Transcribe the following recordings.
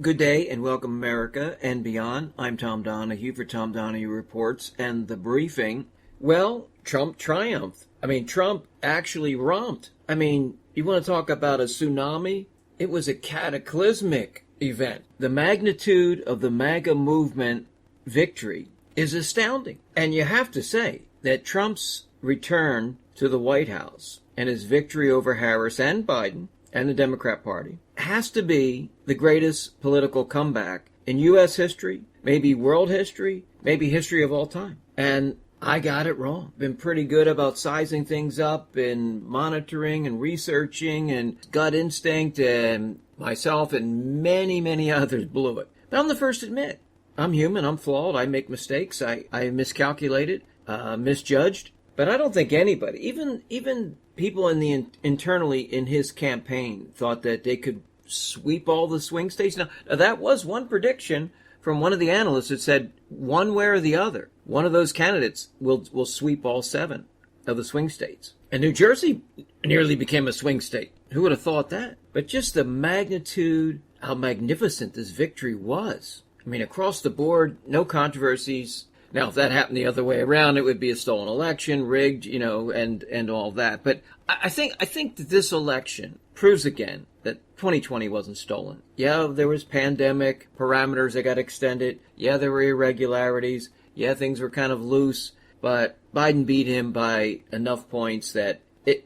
Good day and welcome America and beyond. I'm Tom Donahue for Tom Donahue Reports and the briefing. Well, Trump triumphed. Trump actually romped. You want to talk about a tsunami? It was a cataclysmic event. The magnitude of the MAGA movement victory is astounding. And you have to say that Trump's return to the White House and his victory over Harris and Biden and the Democrat Party has to be the greatest political comeback in U.S. history, maybe world history, maybe history of all time. And I got it wrong. Been pretty good about sizing things up and monitoring and researching and gut instinct, and myself and many, many others blew it. But I'm the first to admit, I'm human, I'm flawed, I make mistakes, I miscalculated, misjudged. But I don't think anybody, even people in the internally in his campaign, thought that they could sweep all the swing states. Now that was one prediction from one of the analysts that said one way or the other, one of those candidates will sweep all 7 of the swing states. And New Jersey nearly became a swing state. Who would have thought that? But just the magnitude, how magnificent this victory was. Across the board, no controversies. Now, if that happened the other way around, it would be a stolen election, rigged, and all that. But I think that this election proves again that 2020 wasn't stolen. Yeah, there was pandemic parameters that got extended. Yeah, there were irregularities. Yeah, things were kind of loose. But Biden beat him by enough points that it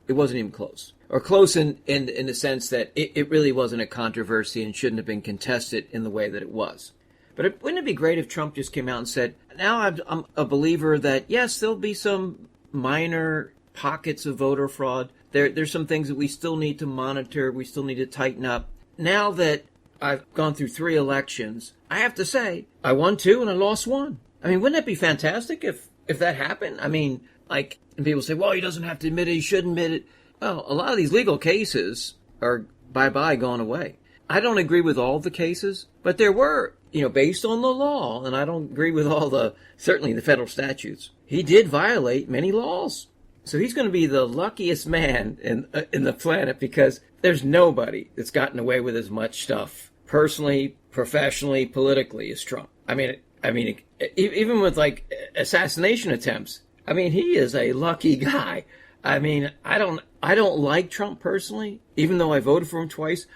wasn't even close. Or close in the sense that it really wasn't a controversy and shouldn't have been contested in the way that it was. But wouldn't it be great if Trump just came out and said, now I'm a believer that, yes, there'll be some minor pockets of voter fraud. There's some things that we still need to monitor. We still need to tighten up. Now that I've gone through 3 elections, I have to say, I won 2 and I lost 1. Wouldn't that be fantastic if that happened? And people say, well, he doesn't have to admit it. He should admit it. Well, a lot of these legal cases are bye-bye, gone away. I don't agree with all the cases, but there were, based on the law, and I don't agree with certainly the federal statutes, he did violate many laws. So he's going to be the luckiest man in the planet, because there's nobody that's gotten away with as much stuff, personally, professionally, politically, as Trump. Even with assassination attempts, he is a lucky guy. I don't like Trump personally, even though I voted for him twice.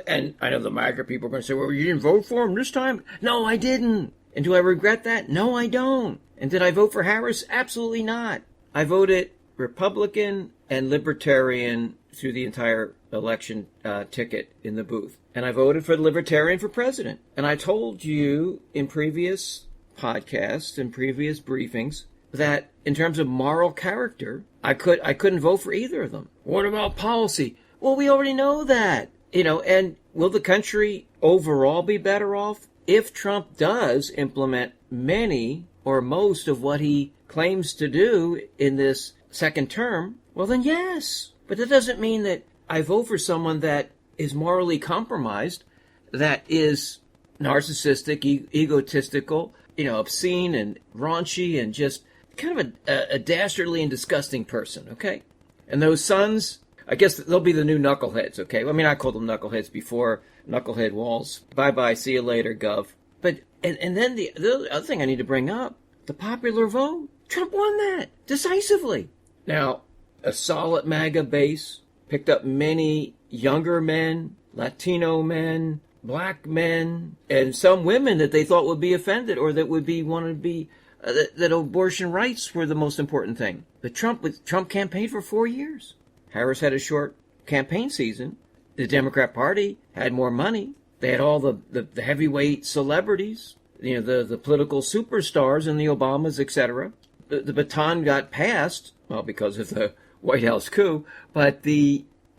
And I know the MAGA people are going to say, well, you didn't vote for him this time? No, I didn't. And do I regret that? No, I don't. And did I vote for Harris? Absolutely not. I voted Republican and Libertarian through the entire election ticket in the booth. And I voted for the Libertarian for president. And I told you in previous podcasts and previous briefings that in terms of moral character, I couldn't vote for either of them. What about policy? Well, we already know that. And will the country overall be better off if Trump does implement many or most of what he claims to do in this second term? Well, then yes. But that doesn't mean that I vote for someone that is morally compromised, that is narcissistic, egotistical, obscene and raunchy and just kind of a dastardly and disgusting person, okay? And those sons, I guess they'll be the new knuckleheads, okay? I called them knuckleheads before, knucklehead walls. Bye-bye, see you later, Gov. But, and then the other thing I need to bring up, the popular vote. Trump won that decisively. Now, a solid MAGA base picked up many younger men, Latino men, black men, and some women that they thought would be offended or that would want to be that abortion rights were the most important thing. But Trump campaigned for 4 years. Harris had a short campaign season. The Democrat Party had more money. They had all the heavyweight celebrities, the political superstars and the Obamas, etc. The baton got passed, well, because of the White House coup, but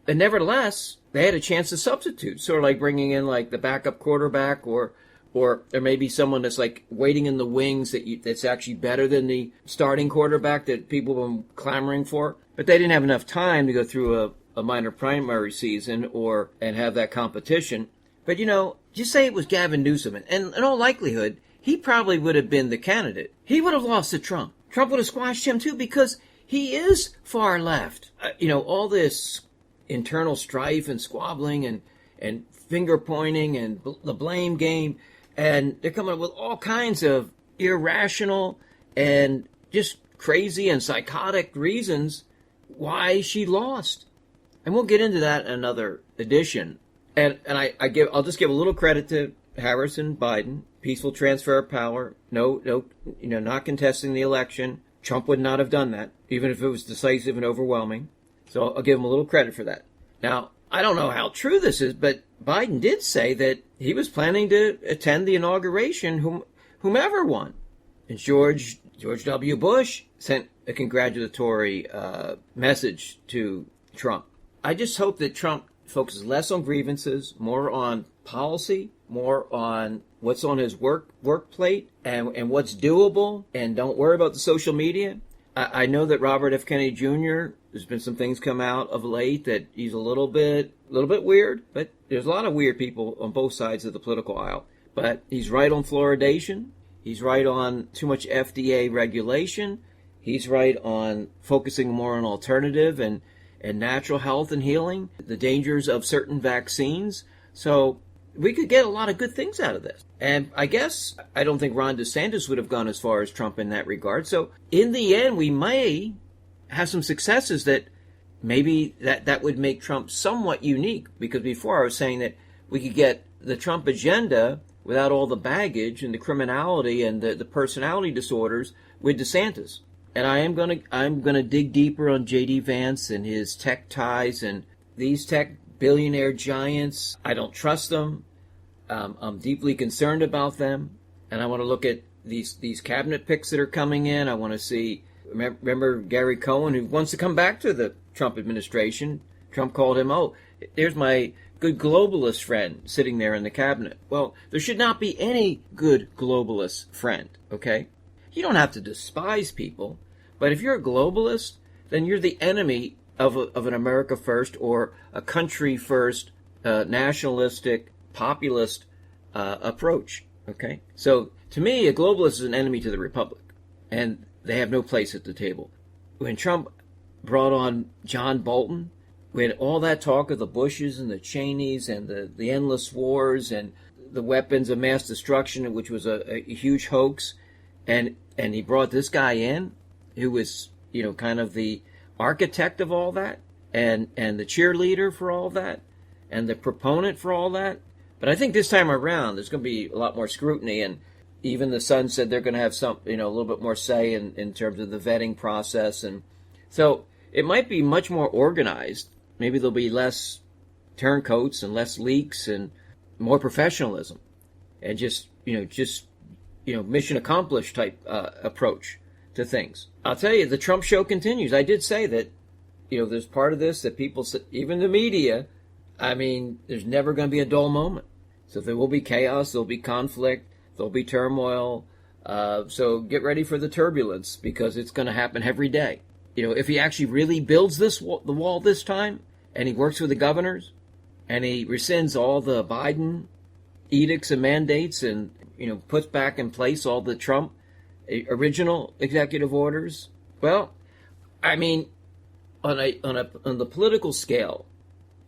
nevertheless, they had a chance to substitute, sort of like bringing in the backup quarterback or there may be someone that's waiting in the wings that's actually better than the starting quarterback that people have been clamoring for. But they didn't have enough time to go through a minor primary season and have that competition. But, just say it was Gavin Newsom. And in all likelihood, he probably would have been the candidate. He would have lost to Trump. Trump would have squashed him too, because he is far left. All this internal strife and squabbling and and finger pointing and the blame game. And they're coming up with all kinds of irrational and just crazy and psychotic reasons why she lost. And we'll get into that in another edition. And I'll just give a little credit to Harris and Biden. Peaceful transfer of power. No, not contesting the election. Trump would not have done that, even if it was decisive and overwhelming. So I'll give him a little credit for that. Now, I don't know how true this is, but Biden did say that he was planning to attend the inauguration, whomever won. And George W. Bush sent a congratulatory message to Trump. I just hope that Trump focuses less on grievances, more on policy, more on what's on his work plate and what's doable, and don't worry about the social media. I know that Robert F. Kennedy Jr., there's been some things come out of late that he's a little bit weird, but there's a lot of weird people on both sides of the political aisle. But he's right on fluoridation. He's right on too much FDA regulation. He's right on focusing more on alternative and natural health and healing, the dangers of certain vaccines. So we could get a lot of good things out of this. And I guess I don't think Ron DeSantis would have gone as far as Trump in that regard. So in the end, we may have some successes that maybe that would make Trump somewhat unique. Because before I was saying that we could get the Trump agenda without all the baggage and the criminality and the personality disorders with DeSantis. And I'm gonna dig deeper on J.D. Vance and his tech ties and these tech billionaire giants. I don't trust them. I'm deeply concerned about them, and I want to look at these cabinet picks that are coming in. I want to see. Remember Gary Cohen, who wants to come back to the Trump administration. Trump called him, "Oh, there's my good globalist friend sitting there in the cabinet." Well, there should not be any good globalist friend. Okay. You don't have to despise people, but if you're a globalist, then you're the enemy of an America first or a country first, nationalistic, populist approach. Okay, so to me, a globalist is an enemy to the republic, and they have no place at the table. When Trump brought on John Bolton, we had all that talk of the Bushes and the Cheneys and the endless wars and the weapons of mass destruction, which was a huge hoax. And he brought this guy in who was, kind of the architect of all that and the cheerleader for all that and the proponent for all that. But I think this time around, there's going to be a lot more scrutiny. And even the Sun said they're going to have some, a little bit more say in terms of the vetting process. And so it might be much more organized. Maybe there'll be less turncoats and less leaks and more professionalism and just mission accomplished type approach to things. I'll tell you, the Trump show continues. I did say that, there's part of this that people, even the media, there's never going to be a dull moment. So there will be chaos, there'll be conflict, there'll be turmoil. So get ready for the turbulence because it's going to happen every day. If he actually really builds the wall this time and he works with the governors and he rescinds all the Biden edicts and mandates and puts back in place all the Trump original executive orders. Well, on the political scale,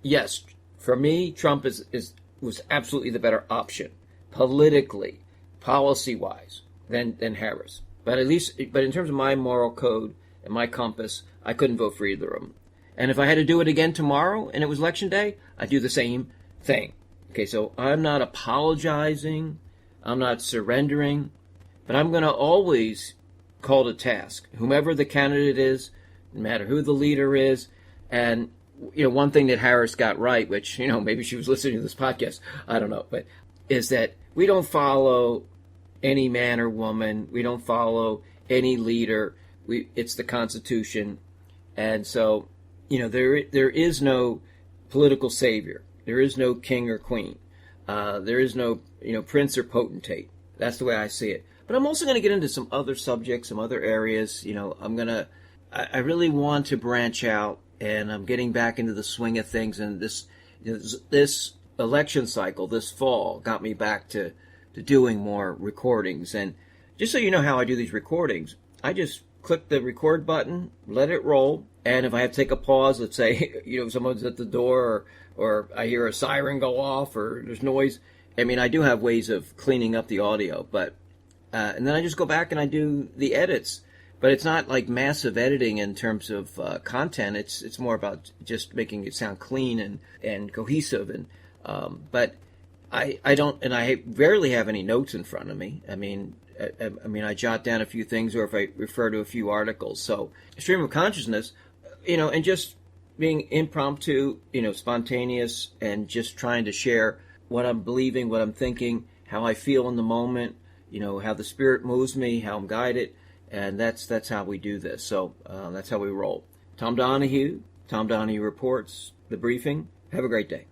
yes, for me, Trump was absolutely the better option politically, policy-wise, than Harris. But in terms of my moral code and my compass, I couldn't vote for either of them. And if I had to do it again tomorrow and it was election day, I'd do the same thing. Okay, so I'm not apologizing. I'm not surrendering, but I'm going to always call to task whomever the candidate is, no matter who the leader is. And, one thing that Harris got right, which, maybe she was listening to this podcast, I don't know, but is that we don't follow any man or woman. We don't follow any leader. It's the Constitution. And so, there is no political savior. There is no king or queen. There is no, prince or potentate. That's the way I see it. But I'm also going to get into some other subjects, some other areas. I really want to branch out, and I'm getting back into the swing of things. And this election cycle, this fall, got me back to doing more recordings. And just so you know how I do these recordings, I just click the record button, let it roll, And if I have to take a pause, let's say, someone's at the door, or I hear a siren go off, or there's noise. I mean, I do have ways of cleaning up the audio, but and then I just go back and I do the edits. But it's not like massive editing in terms of content. It's more about just making it sound clean and cohesive. And but I don't, and I rarely have any notes in front of me. I mean, I jot down a few things, or if I refer to a few articles. So stream of consciousness, and just being impromptu, spontaneous, and just trying to share what I'm believing, what I'm thinking, how I feel in the moment, how the spirit moves me, how I'm guided. And that's how we do this. So that's how we roll. Tom Donahue Reports, The Briefing. Have a great day.